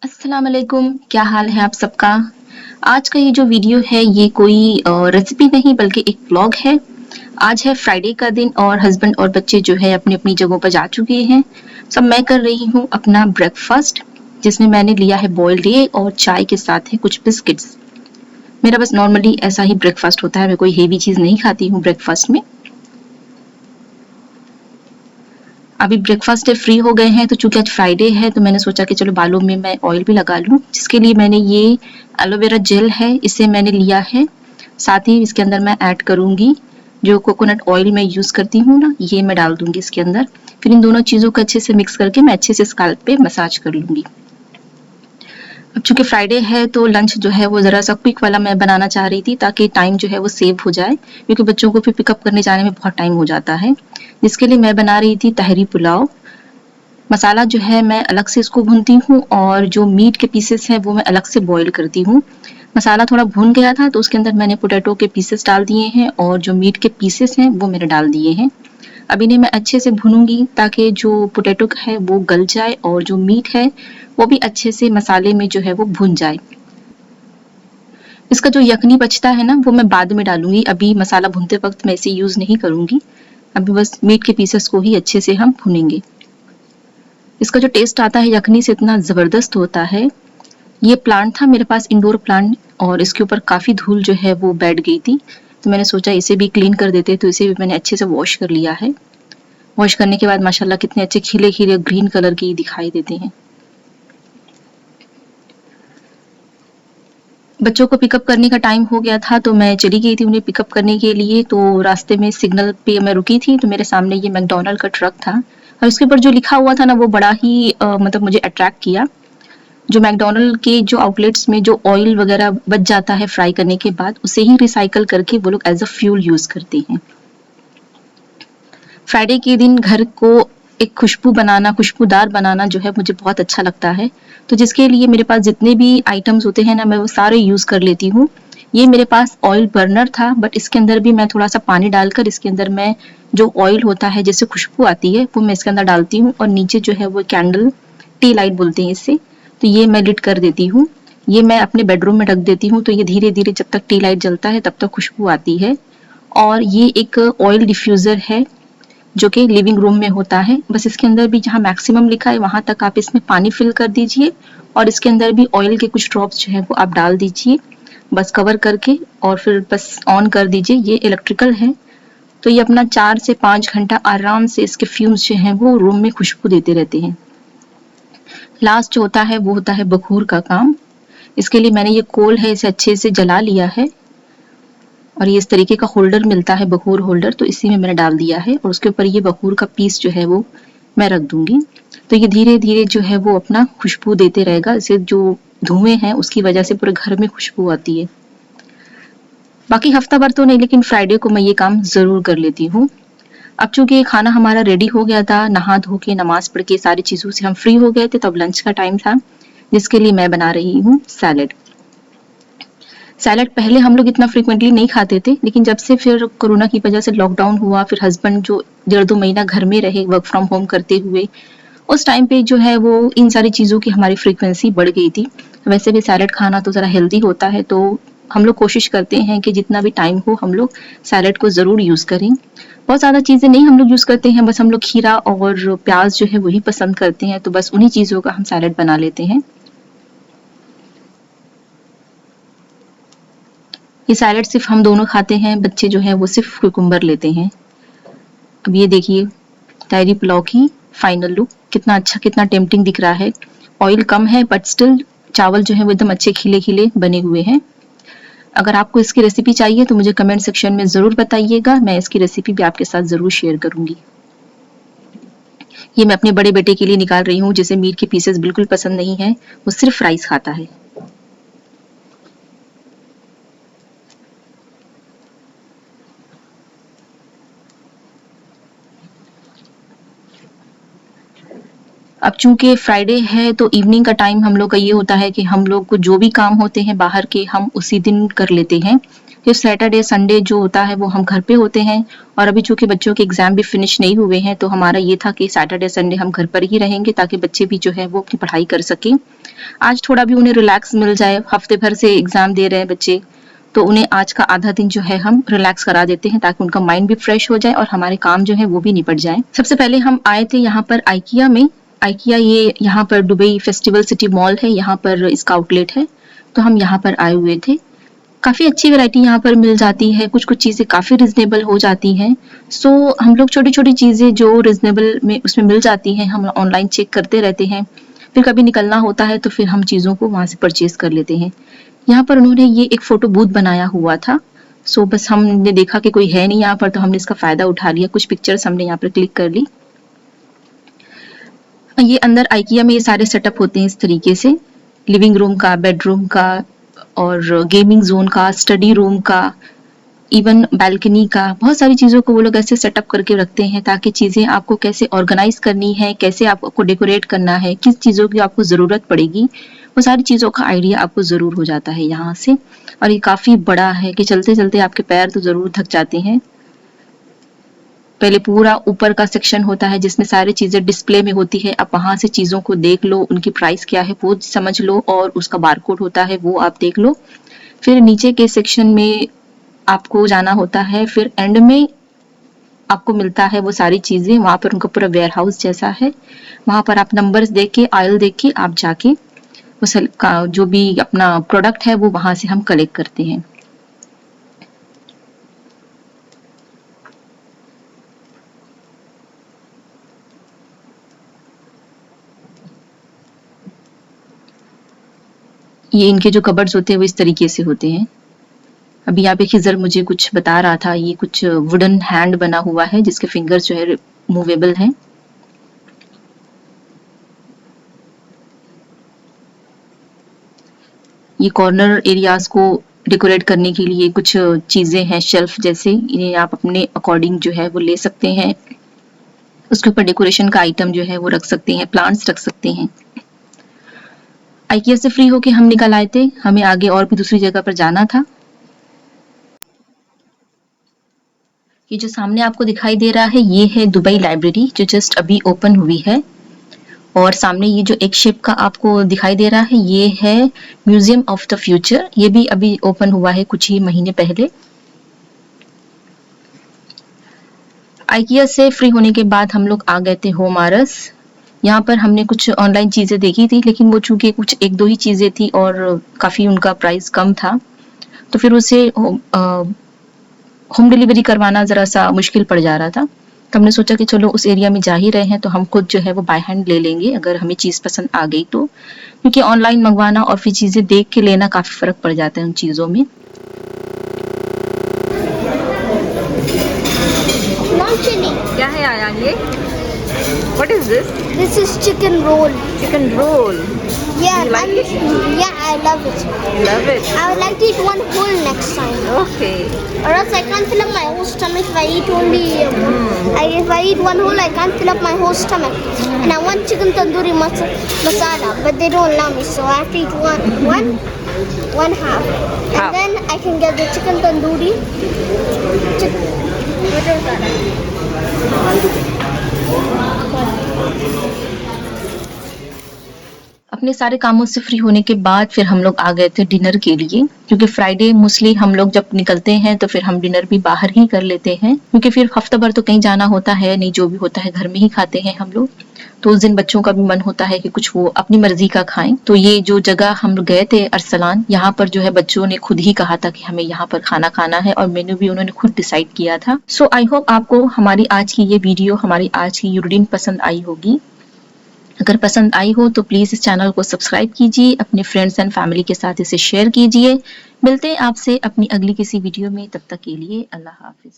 अस्सलाम वालेकुम, क्या हाल है आप सबका? आज का ये जो वीडियो है ये कोई रेसिपी नहीं बल्कि एक व्लॉग है। आज है फ्राइडे का दिन और हस्बैंड और बच्चे जो है अपनी-अपनी जगहों पर जा चुके हैं। सब मैं कर रही हूँ अपना ब्रेकफास्ट जिसमें मैंने लिया है बॉइल्ड एग और चाय के साथ है कुछ बिस्किट्स। मेरा बस नॉर्मली ऐसा ही ब्रेकफास्ट होता है, मैं कोई हेवी चीज़ नहीं खाती हूँ ब्रेकफास्ट में। अभी ब्रेकफास्ट से फ्री हो गए हैं तो चूंकि आज फ्राइडे है तो मैंने सोचा कि चलो बालों में मैं ऑयल भी लगा लूं, जिसके लिए मैंने ये एलोवेरा जेल है, इसे मैंने लिया है। साथ ही इसके अंदर मैं ऐड करूंगी जो कोकोनट ऑयल मैं यूज करती हूँ ना, ये मैं डाल दूंगी इसके अंदर। फिर इन दोनों चीजों को अच्छे से मिक्स करके मैं अच्छे से स्कैल्प पे मसाज कर लूंगी। अब चूंकि फ्राइडे है तो लंच जो है वो ज़रा सा क्विक वाला मैं बनाना चाह रही थी ताकि टाइम जो है वो सेव हो जाए, क्योंकि बच्चों को फिर पिकअप करने जाने में बहुत टाइम हो जाता है। जिसके लिए मैं बना रही थी तहरी पुलाव। मसाला जो है मैं अलग से इसको भूनती हूँ और जो मीट के पीसेस हैं वो मैं अलग से बॉईल करती हूँ। मसाला थोड़ा भून गया था तो उसके अंदर मैंने पोटैटो के पीसेस डाल दिए हैं और जो मीट के पीसेस हैं वो मैंने डाल दिए हैं। अब इन्हें मैं अच्छे से भूनूंगी ताकि जो पोटैटो है वो गल जाए और जो मीट है वो भी अच्छे से मसाले में जो है वो भुन जाए। इसका जो यखनी बचता है ना वो मैं बाद में डालूंगी, अभी मसाला भूनते वक्त मैं इसे यूज नहीं करूंगी। अभी बस मीट के पीसेस को ही अच्छे से हम भूनेंगे। इसका जो टेस्ट आता है यखनी से इतना ज़बरदस्त होता है। ये प्लांट था मेरे पास, इंडोर प्लांट, और इसके ऊपर काफ़ी धूल जो है वो बैठ गई थी, तो मैंने सोचा इसे भी क्लीन कर देते, तो इसे भी मैंने अच्छे से वॉश कर लिया है। वॉश करने के बाद माशाल्लाह कितने अच्छे खिले खिले ग्रीन कलर के दिखाई देते हैं। बच्चों को पिकअप करने का टाइम हो गया था तो मैं चली गई थी उन्हें पिकअप करने के लिए। तो रास्ते में सिग्नल पे मैं रुकी थी तो मेरे सामने ये मैकडॉनल्ड का ट्रक था और उसके ऊपर जो लिखा हुआ था ना वो बड़ा ही मतलब मुझे अट्रैक्ट किया। जो मैकडॉनल्ड के जो आउटलेट्स में जो ऑयल वगैरह बच जाता है फ्राई करने के बाद, उसे ही रिसाइकल करके वो लोग एज अ फ्यूल यूज करते हैं। फ्राइडे के दिन घर को एक खुशबूदार बनाना जो है मुझे बहुत अच्छा लगता है। तो जिसके लिए मेरे पास जितने भी आइटम्स होते हैं ना मैं वो सारे यूज कर लेती हूँ। ये मेरे पास ऑयल बर्नर था बट इसके अंदर भी मैं थोड़ा सा पानी डालकर इसके अंदर मैं जो ऑयल होता है जिससे खुशबू आती है वो मैं इसके अंदर डालती हूँ और नीचे जो है वो कैंडल, टी लाइट बोलते हैं इससे, तो ये मैं लिट कर देती हूँ। ये मैं अपने बेडरूम में रख देती हूँ तो ये धीरे धीरे जब तक टी लाइट जलता है तब तक खुशबू आती है। और ये एक ऑयल डिफ्यूज़र है जो कि लिविंग रूम में होता है। बस इसके अंदर भी जहाँ मैक्सिमम लिखा है वहाँ तक आप इसमें पानी फिल कर दीजिए और इसके अंदर भी ऑयल के कुछ ड्रॉप्स जो है वो आप डाल दीजिए, बस कवर करके, और फिर बस ऑन कर दीजिए। ये इलेक्ट्रिकल है तो ये अपना 4 से 5 घंटा आराम से इसके फ्यूम्स जो हैं वो रूम में खुशबू देते रहते हैं। लास्ट जो होता है वो होता है बखूर का काम। इसके लिए मैंने ये कोल है इसे अच्छे से जला लिया है और ये इस तरीके का होल्डर मिलता है, बखूर होल्डर, तो इसी में मैंने डाल दिया है और उसके ऊपर ये बखूर का पीस जो है वो मैं रख दूंगी। तो ये धीरे धीरे जो है वो अपना खुशबू देते रहेगा। इसे जो धुएं हैं उसकी वजह से पूरे घर में खुशबू आती है। बाकी हफ्ता भर तो नहीं लेकिन फ्राइडे को मैं ये काम जरूर कर लेती हूँ। अब चूंकि खाना हमारा रेडी हो गया था, नहा धो के नमाज पढ़ के सारी चीजों से हम फ्री हो गए थे, तब लंच का टाइम था जिसके लिए मैं बना रही हूँ सैलेड। सैलेड पहले हम लोग इतना फ्रिक्वेंटली नहीं खाते थे लेकिन जब से फिर कोरोना की वजह से लॉकडाउन हुआ, फिर हस्बैंड जो 1.5 महीना घर में रहे वर्क फ्रॉम होम करते हुए, उस टाइम पे जो है वो इन सारी चीज़ों की हमारी फ्रीक्वेंसी बढ़ गई थी। वैसे भी सैलेड खाना तो ज़रा हेल्दी होता है तो हम लोग कोशिश करते हैं कि जितना भी टाइम हो हम लोग सैलेड को ज़रूर यूज़ करें। बहुत ज़्यादा चीज़ें नहीं हम लोग यूज़ करते हैं, बस हम लोग खीरा और प्याज जो है वही पसंद करते हैं, तो बस उन्हीं चीज़ों का हम सैलेड बना लेते हैं। ये सैलेड सिर्फ हम दोनों खाते हैं, बच्चे जो है वो सिर्फ कुकुम्बर लेते हैं। अब ये देखिए ताहरी पुलाव की फाइनल लुक, कितना अच्छा कितना टेम्पटिंग दिख रहा है। ऑयल कम है बट स्टिल चावल जो है वो एकदम अच्छे खिले खिले बने हुए हैं। अगर आपको इसकी रेसिपी चाहिए तो मुझे कमेंट सेक्शन में ज़रूर बताइएगा, मैं इसकी रेसिपी भी आपके साथ ज़रूर शेयर करूंगी। ये मैं अपने बड़े बेटे के लिए निकाल रही हूँ जिसे मीट के पीसेस बिल्कुल पसंद नहीं है, वो सिर्फ राइस खाता है। अब चूंकि फ्राइडे है तो इवनिंग का टाइम हम लोग का ये होता है कि हम लोग को जो भी काम होते हैं बाहर के हम उसी दिन कर लेते हैं। फिर सैटरडे संडे जो होता है वो हम घर पे होते हैं, और अभी चूंकि बच्चों के एग्जाम भी फिनिश नहीं हुए हैं तो हमारा ये था कि सैटरडे संडे हम घर पर ही रहेंगे ताकि बच्चे भी जो है वो अपनी पढ़ाई कर सकें। आज थोड़ा भी उन्हें रिलैक्स मिल जाए, हफ्ते भर से एग्जाम दे रहे हैं बच्चे, तो उन्हें आज का आधा दिन जो है हम रिलैक्स करा देते हैं ताकि उनका माइंड भी फ्रेश हो जाए और हमारे काम जो है वो भी निपट जाए। सबसे पहले हम आए थे यहाँ पर आइकिया में। आइकिया ये यहाँ पर दुबई फेस्टिवल सिटी मॉल है, यहाँ पर इसका आउटलेट है, तो हम यहाँ पर आए हुए थे। काफ़ी अच्छी वैरायटी यहाँ पर मिल जाती है, कुछ कुछ चीज़ें काफ़ी रिजनेबल हो जाती हैं। सो हम लोग छोटी छोटी चीज़ें जो रिजनेबल में उसमें मिल जाती हैं हम ऑनलाइन चेक करते रहते हैं, फिर कभी निकलना होता है तो फिर हम चीज़ों को वहाँ से परचेज कर लेते हैं। यहाँ पर उन्होंने ये एक फोटो बूथ बनाया हुआ था, सो बस हमने देखा कि कोई है नहीं यहाँ पर तो हमने इसका फ़ायदा उठा लिया, कुछ पिक्चर्स हमने यहाँ पर क्लिक कर ली। ये अंदर आइकिया में ये सारे सेटअप होते हैं इस तरीके से, लिविंग रूम का, बेडरूम का और गेमिंग जोन का, स्टडी रूम का, इवन बालकनी का, बहुत सारी चीज़ों को वो लोग ऐसे सेटअप करके रखते हैं ताकि चीज़ें आपको कैसे ऑर्गेनाइज करनी है, कैसे आपको डेकोरेट करना है, किस चीज़ों की आपको ज़रूरत पड़ेगी, वो सारी चीज़ों का आइडिया आपको ज़रूर हो जाता है यहाँ से। और ये काफ़ी बड़ा है कि चलते चलते आपके पैर तो ज़रूर थक जाते हैं। पहले पूरा ऊपर का सेक्शन होता है जिसमें सारी चीज़ें डिस्प्ले में होती है, आप वहाँ से चीज़ों को देख लो, उनकी प्राइस क्या है वो समझ लो और उसका बारकोड होता है वो आप देख लो। फिर नीचे के सेक्शन में आपको जाना होता है, फिर एंड में आपको मिलता है वो सारी चीज़ें, वहाँ पर उनका पूरा वेयर हाउस जैसा है, वहाँ पर आप नंबर्स देख के, आयल देख के आप जाके वो जो भी अपना प्रोडक्ट है वो वहाँ से हम कलेक्ट करते हैं। ये इनके जो कबर्ड्स होते हैं वो इस तरीके से होते हैं। अभी यहाँ पे खिजर मुझे कुछ बता रहा था, ये कुछ वुडन हैंड बना हुआ है जिसके फिंगर्स जो है मूवेबल हैं। ये कॉर्नर एरियाज को डेकोरेट करने के लिए कुछ चीज़ें हैं शेल्फ जैसे, इन्हें आप अपने अकॉर्डिंग जो है वो ले सकते हैं, उसके ऊपर डेकोरेशन का आइटम जो है वो रख सकते हैं, प्लांट्स रख सकते हैं। आइकिया से फ्री होके हम निकल आए थे, हमें आगे और भी दूसरी जगह पर जाना था। ये जो सामने आपको दिखाई दे रहा है ये है दुबई लाइब्रेरी जो जस्ट अभी ओपन हुई है, और सामने ये जो एक शिप का आपको दिखाई दे रहा है ये है म्यूजियम ऑफ द फ्यूचर, ये भी अभी ओपन हुआ है कुछ ही महीने पहले। आइकिया से फ्री होने के बाद हम लोग आ गए थे होम आरस। यहाँ पर हमने कुछ ऑनलाइन चीज़ें देखी थी लेकिन वो चूंकि कुछ एक दो ही चीज़ें थी और काफ़ी उनका प्राइस कम था, तो फिर उसे होम डिलीवरी करवाना ज़रा सा मुश्किल पड़ जा रहा था, तो हमने सोचा कि चलो उस एरिया में जा ही रहे हैं तो हम खुद जो है वो बाय हैंड ले लेंगे अगर हमें चीज़ पसंद आ गई तो, क्योंकि ऑनलाइन मंगवाना और फिर चीज़ें देख के लेना काफ़ी फ़र्क पड़ जाता है उन चीज़ों में। क्या है आयान ये? What is this? This is chicken roll. Chicken roll. Yeah, You like it? Yeah, I love it. Love it. I would like to eat one whole next time. Okay. Or else I can't fill up my whole stomach if I eat only. If I eat one whole, I can't fill up my whole stomach. And I want chicken tandoori masala, but they don't allow me, so I have to eat one half. And Half. then I can get the chicken tandoori. What is that? अपने सारे कामों से free होने के बाद फिर हम लोग आ गए थे डिनर के लिए, क्योंकि फ्राइडे मोस्टली हम लोग जब निकलते हैं तो फिर हम डिनर भी बाहर ही कर लेते हैं, क्योंकि फिर हफ्ता भर तो कहीं जाना होता है नहीं, जो भी होता है घर में ही खाते हैं हम लोग। तो उस दिन बच्चों का भी मन होता है कि कुछ वो अपनी मर्जी का खाएं, तो ये जो जगह हम लोग गए थे अरसलान, यहाँ पर जो है बच्चों ने खुद ही कहा था कि हमें यहाँ पर खाना खाना है और मेन्यू भी उन्होंने खुद डिसाइड किया था। सो आई होप आपको हमारी आज की ये वीडियो, हमारी आज की रूटीन पसंद आई होगी। अगर पसंद आई हो तो प्लीज़ इस चैनल को सब्सक्राइब कीजिए, अपने फ्रेंड्स एंड फैमिली के साथ इसे शेयर कीजिए। मिलते हैं आपसे अपनी अगली किसी वीडियो में, तब तक के लिए अल्लाह हाफिज़।